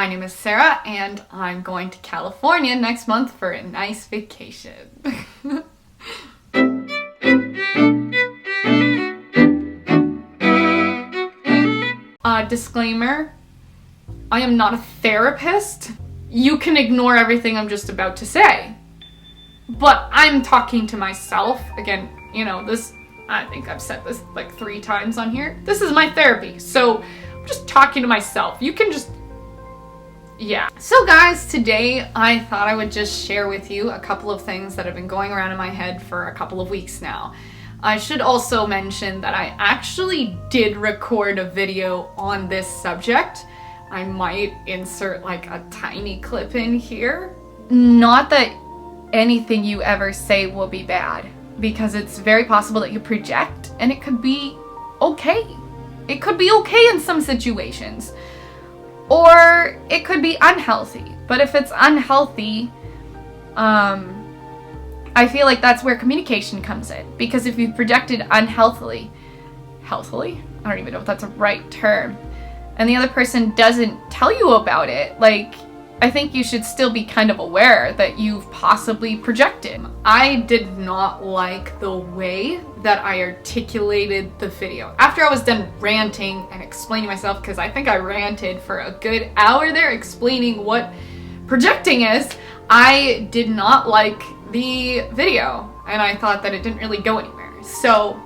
My name is Sarah and I'm going to California next month for a nice vacation. Disclaimer, I am not a therapist. You can ignore everything I'm just about to say. But I'm talking to myself. Again, I think I've said this like 3 times on here. This is my therapy, so I'm just talking to myself. You can just... Yeah. So guys, today I thought I would just share with you a couple of things that have been going around in my head for a couple of weeks now. I should also mention that I actually did record a video on this subject. I might insert like a tiny clip in here. Not that anything you ever say will be bad, because it's very possible that you project and it could be okay. It could be okay in some situations. Or it could be unhealthy. But if it's unhealthy, I feel like that's where communication comes in. Because if you've projected unhealthily, healthily? I don't even know if that's a right term, and the other person doesn't tell you about it, like, I think you should still be kind of aware that you've possibly projected. I did not like the way that I articulated the video. After I was done ranting and explaining myself, because I think I ranted for a good hour there explaining what projecting is, I did not like the video, and I thought that it didn't really go anywhere. So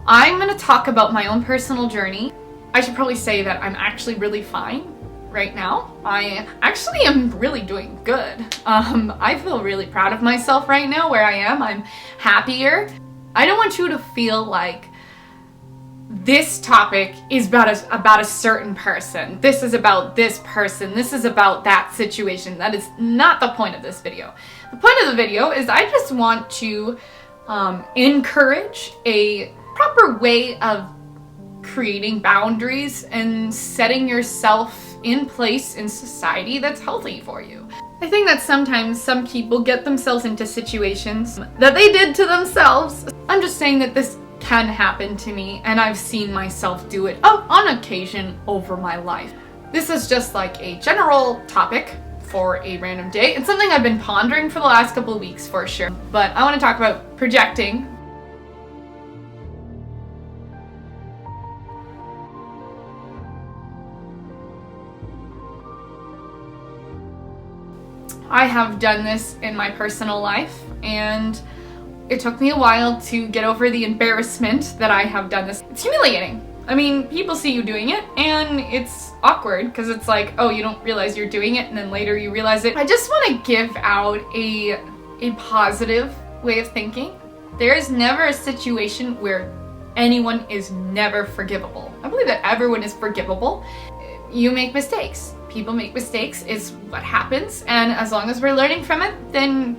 I'm gonna talk about my own personal journey. I should probably say that I'm actually really fine right now. I actually am really doing good. I feel really proud of myself right now where I am. I'm happier. I don't want you to feel like this topic is about a certain person. This is about this person. This is about that situation. That is not the point of this video. The point of the video is I just want to encourage a proper way of creating boundaries and setting yourself in place in society that's healthy for you. I think that sometimes some people get themselves into situations that they did to themselves. I'm just saying that this can happen to me, and I've seen myself do it on occasion over my life. This is just like a general topic for a random day. It's something I've been pondering for the last couple of weeks for sure, but I want to talk about projecting. I have done this in my personal life, and it took me a while to get over the embarrassment that I have done this. It's humiliating. I mean, people see you doing it, and it's awkward, because it's like, oh, you don't realize you're doing it, and then later you realize it. I just want to give out a positive way of thinking. There is never a situation where anyone is never forgivable. I believe that everyone is forgivable. You make mistakes. People make mistakes, is what happens, and as long as we're learning from it, then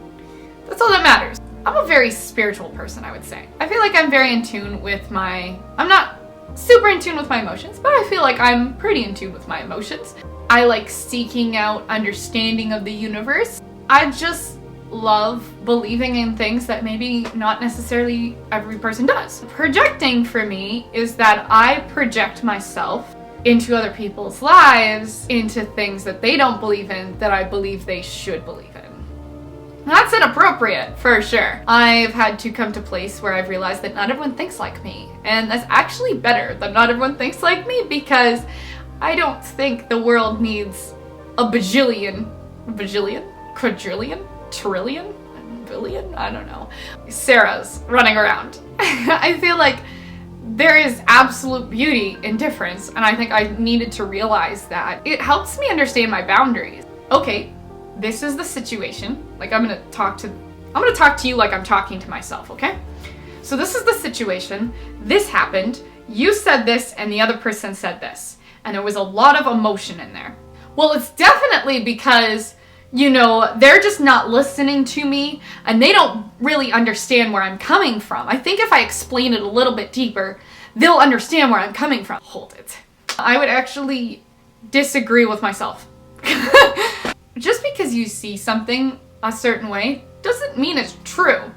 that's all that matters. I'm a very spiritual person, I would say. I feel like I'm very in tune with I'm not super in tune with my emotions, but I feel like I'm pretty in tune with my emotions. I like seeking out understanding of the universe. I just love believing in things that maybe not necessarily every person does. Projecting for me is that I project myself into other people's lives, into things that they don't believe in that I believe they should believe in. That's inappropriate, for sure. I've had to come to a place where I've realized that not everyone thinks like me, and that's actually better that not everyone thinks like me, because I don't think the world needs a bajillion, quadrillion, trillion, billion, I don't know, Sarah's running around. I feel like there is absolute beauty in difference, and I think I needed to realize that. It helps me understand my boundaries. Okay, this is the situation. Like, I'm gonna talk to you like I'm talking to myself, okay? So this is the situation. This happened. You said this, and the other person said this, and there was a lot of emotion in there. Well, it's definitely because, they're just not listening to me, and they don't really understand where I'm coming from. I think if I explain it a little bit deeper, they'll understand where I'm coming from. Hold it. I would actually disagree with myself. Just because you see something a certain way doesn't mean it's true.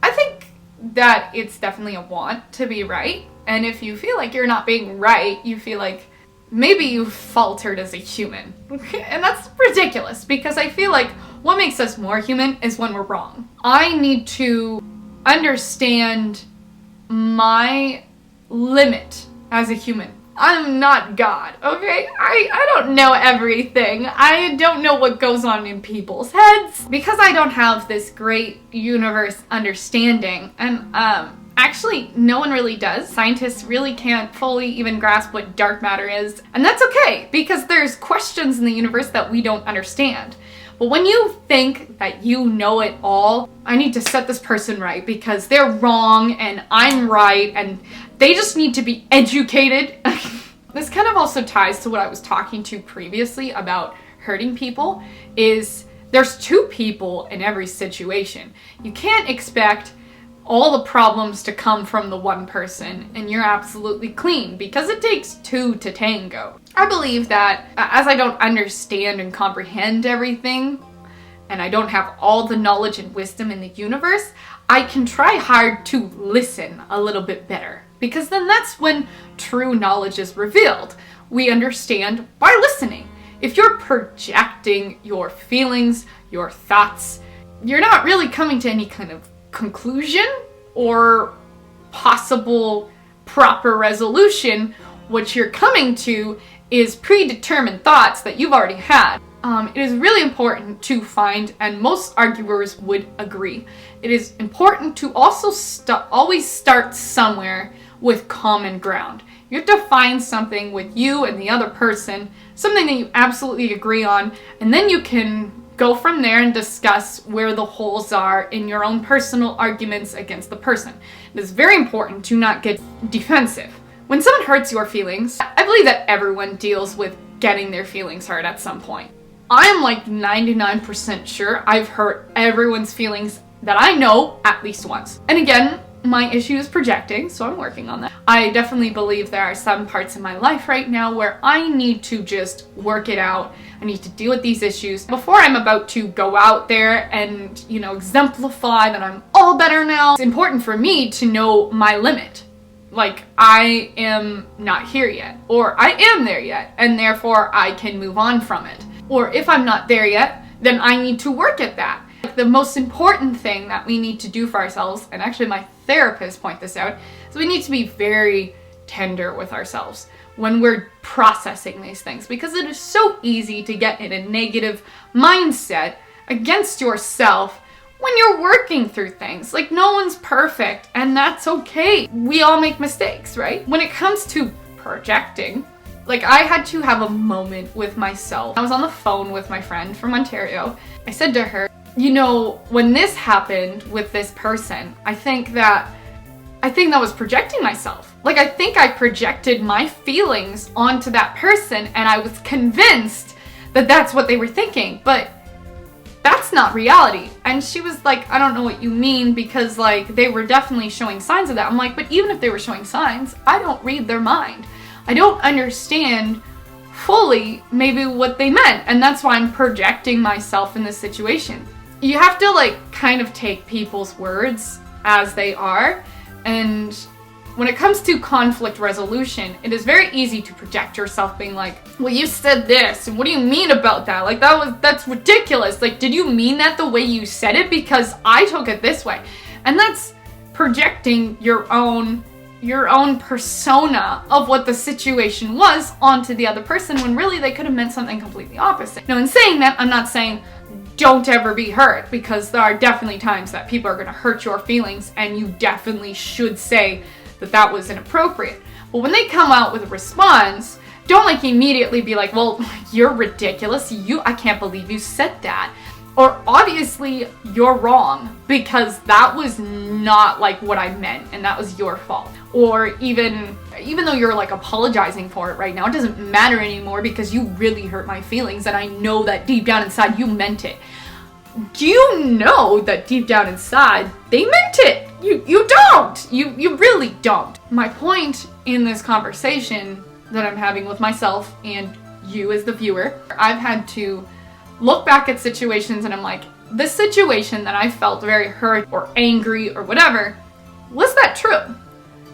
I think that it's definitely a want to be right, and if you feel like you're not being right, you feel like maybe you faltered as a human. And that's ridiculous, because I feel like what makes us more human is when we're wrong. I need to understand my limit as a human. I'm not God, okay? I don't know everything. I don't know what goes on in people's heads. Because I don't have this great universe understanding, and actually no one really does. Scientists really can't fully even grasp what dark matter is. And that's okay, because there's questions in the universe that we don't understand. But when you think that you know it all, I need to set this person right because they're wrong and I'm right and they just need to be educated. This kind of also ties to what I was talking to previously about hurting people, is there's two people in every situation. You can't expect all the problems to come from the one person and you're absolutely clean, because it takes two to tango. I believe that as I don't understand and comprehend everything, and I don't have all the knowledge and wisdom in the universe, I can try hard to listen a little bit better, because then that's when true knowledge is revealed. We understand by listening. If you're projecting your feelings, your thoughts, you're not really coming to any kind of conclusion or possible proper resolution. What you're coming to is predetermined thoughts that you've already had. It is really important to find, and most arguers would agree, it is important to also always start somewhere with common ground. You have to find something with you and the other person, something that you absolutely agree on, and then you can go from there and discuss where the holes are in your own personal arguments against the person. It is very important to not get defensive. When someone hurts your feelings, I believe that everyone deals with getting their feelings hurt at some point. I'm like 99% sure I've hurt everyone's feelings that I know at least once. And again, my issue is projecting, so I'm working on that. I definitely believe there are some parts in my life right now where I need to just work it out. I need to deal with these issues before I'm about to go out there and, exemplify that I'm all better now. It's important for me to know my limit. Like, I am not here yet, or I am there yet, and therefore I can move on from it. Or if I'm not there yet, then I need to work at that. The most important thing that we need to do for ourselves, and actually my therapist pointed this out, is we need to be very tender with ourselves when we're processing these things, because it is so easy to get in a negative mindset against yourself when you're working through things. Like, no one's perfect, and that's okay. We all make mistakes, right? When it comes to projecting, like, I had to have a moment with myself. I was on the phone with my friend from Ontario. I said to her, when this happened with this person, I think that was projecting myself. Like, I think I projected my feelings onto that person, and I was convinced that that's what they were thinking, but that's not reality. And she was like, I don't know what you mean, because they were definitely showing signs of that. I'm like, but even if they were showing signs, I don't read their mind. I don't understand fully maybe what they meant, and that's why I'm projecting myself in this situation. You have to kind of take people's words as they are, and when it comes to conflict resolution, it is very easy to project yourself being like, well, you said this, and what do you mean about that? That's ridiculous. Did you mean that the way you said it? Because I took it this way. And that's projecting your own persona of what the situation was onto the other person, when really they could have meant something completely opposite. Now, in saying that, I'm not saying don't ever be hurt, because there are definitely times that people are going to hurt your feelings, and you definitely should say that was inappropriate. But when they come out with a response, don't immediately be like, well, you're ridiculous, I can't believe you said that. Or obviously you're wrong, because that was not what I meant, and that was your fault. Or even though you're apologizing for it right now, it doesn't matter anymore, because you really hurt my feelings, and I know that deep down inside you meant it. Do you know that deep down inside they meant it? You don't. You really don't. My point in this conversation that I'm having with myself and you as the viewer, I've had to look back at situations and I'm like, this situation that I felt very hurt or angry or whatever, was that true?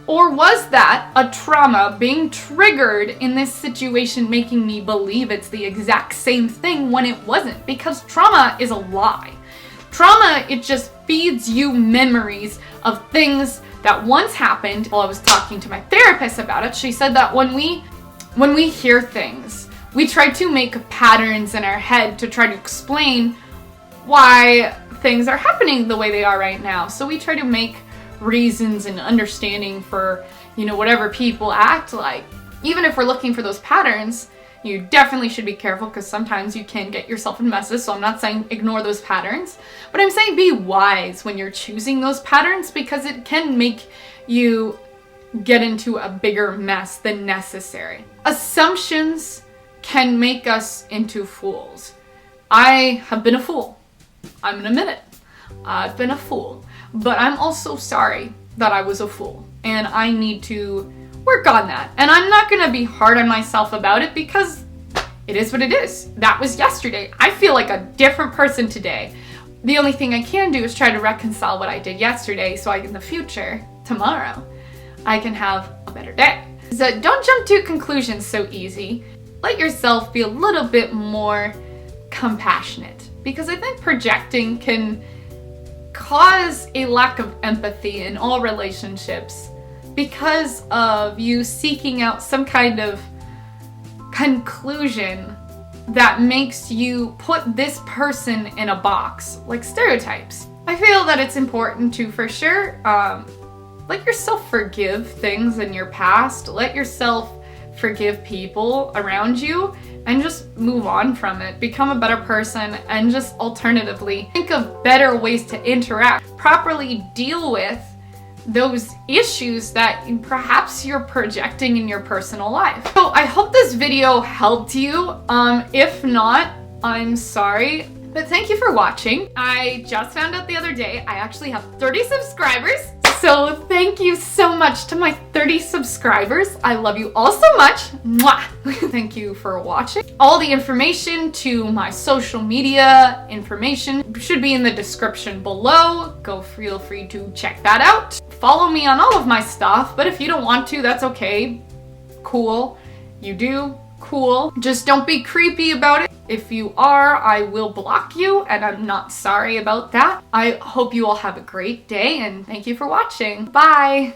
Or was that a trauma being triggered in this situation, making me believe it's the exact same thing when it wasn't? Because trauma is a lie. Trauma, it just feeds you memories of things that once happened. While I was talking to my therapist about it, she said that when we hear things, we try to make patterns in our head to try to explain why things are happening the way they are right now. So we try to make reasons and understanding for, whatever people act like. Even if we're looking for those patterns, you definitely should be careful because sometimes you can get yourself in messes. So I'm not saying ignore those patterns, but I'm saying be wise when you're choosing those patterns because it can make you get into a bigger mess than necessary. Assumptions can make us into fools. I have been a fool. I'm gonna admit it. I've been a fool. But I'm also sorry that I was a fool. And I need to work on that. And I'm not gonna be hard on myself about it because it is what it is. That was yesterday. I feel like a different person today. The only thing I can do is try to reconcile what I did yesterday so in the future, tomorrow, I can have a better day. So don't jump to conclusions so easy. Let yourself be a little bit more compassionate because I think projecting can cause a lack of empathy in all relationships because of you seeking out some kind of conclusion that makes you put this person in a box, like stereotypes. I feel that it's important to, for sure, let yourself forgive things in your past, let yourself forgive people around you, and just move on from it. Become a better person, and just alternatively think of better ways to interact, properly deal with those issues that perhaps you're projecting in your personal life. So I hope this video helped you. If not, I'm sorry, but thank you for watching. I just found out the other day I actually have 30 subscribers. So thank you so much to my 30 subscribers. I love you all so much. Mwah! Thank you for watching. All the information to my social media information should be in the description below. Feel free to check that out. Follow me on all of my stuff, but if you don't want to, that's okay. Cool. You do? Cool. Just don't be creepy about it. If you are, I will block you, and I'm not sorry about that. I hope you all have a great day, and thank you for watching. Bye!